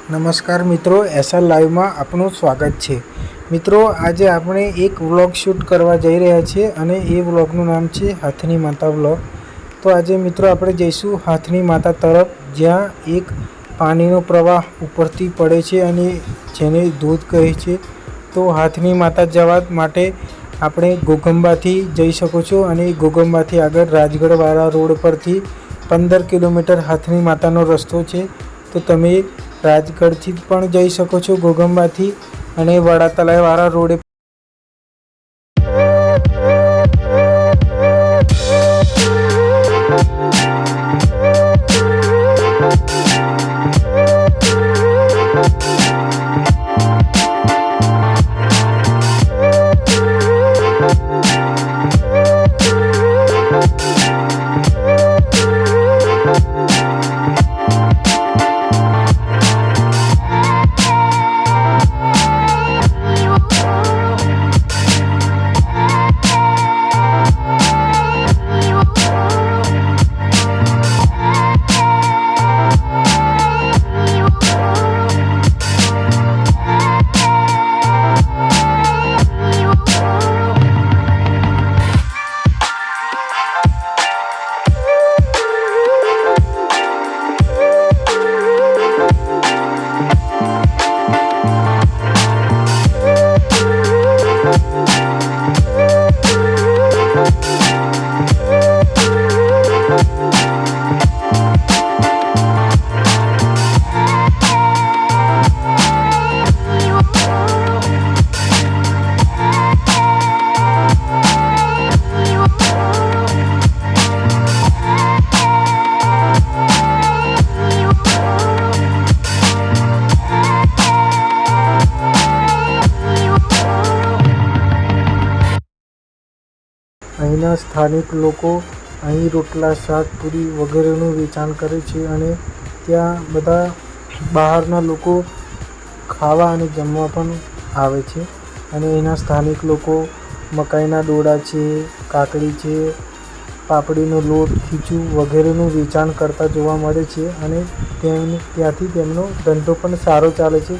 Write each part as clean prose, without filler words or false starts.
નમસ્કાર મિત્રો, એસઆર લાઈવમાં આપનું સ્વાગત છે। મિત્રો, આજે આપણે એક વ્લોગ શૂટ કરવા જઈ રહ્યા છીએ અને એ વ્લોગનું નામ છે હાથની માતા વ્લોગ। તો આજે મિત્રો આપણે જઈશું હાથની માતા તરફ, જ્યાં એક પાણીનો પ્રવાહ ઉપરથી પડે છે અને જેને ધોધ કહે છે। તો હાથની માતા જવા માટે આપણે ઘોઘંબાથી જઈ શકો છો અને ઘોઘંબાથી આગળ રાજગઢવાળા રોડ પરથી 15 કિલોમીટર હાથની માતાનો રસ્તો છે। તો તમે રાજગઢથી પણ જઈ શકો છો ઘોઘંબાથી અને વડા તલાઈવાળા રોડે અહીંના સ્થાનિક લોકો અહીં રોટલા, શાક, પૂરી વગેરેનું વેચાણ કરે છે અને ત્યાં બધા બહારના લોકો ખાવા અને જમવા પણ આવે છે। અને અહીંના સ્થાનિક લોકો મકાઈના ડોડા છે, કાકડી છે, પાપડીનો લોટ, ખીચું વગેરેનું વેચાણ કરતા જોવા મળે છે અને ત્યાંથી તેમનો ધંધો પણ સારો ચાલે છે,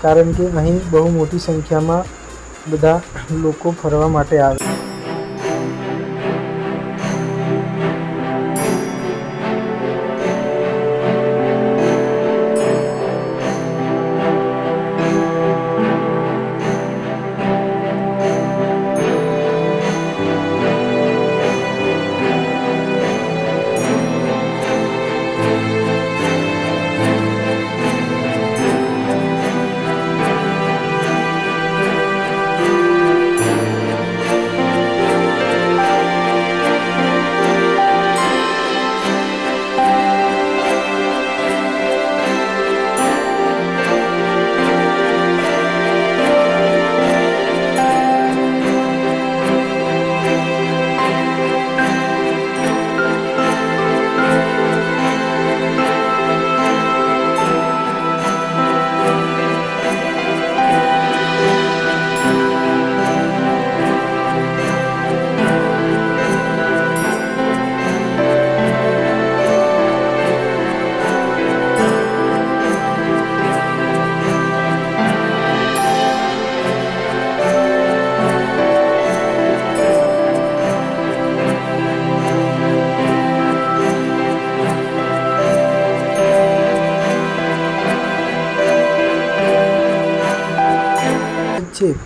કારણ કે અહીં બહુ મોટી સંખ્યામાં બધા લોકો ફરવા માટે આવે છે।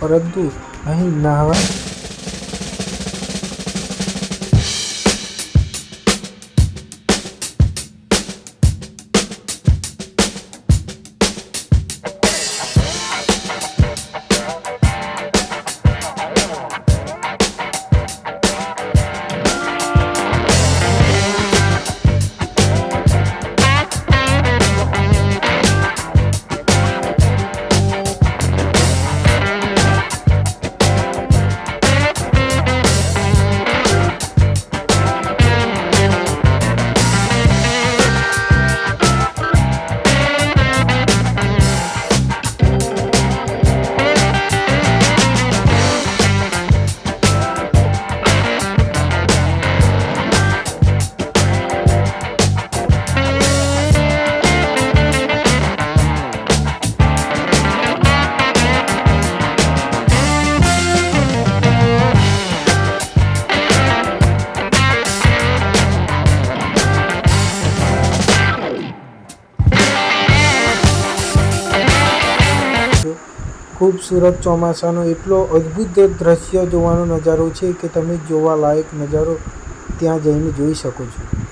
પરંતુ અહીં નાહવા ખૂબસૂરત ચોમાસાનો એટલો અદ્ભુત દ્રશ્ય જોવાનો નજારો છે કે તમે જોવા લાયક નજારો ત્યાં જઈને જોઈ શકો છો।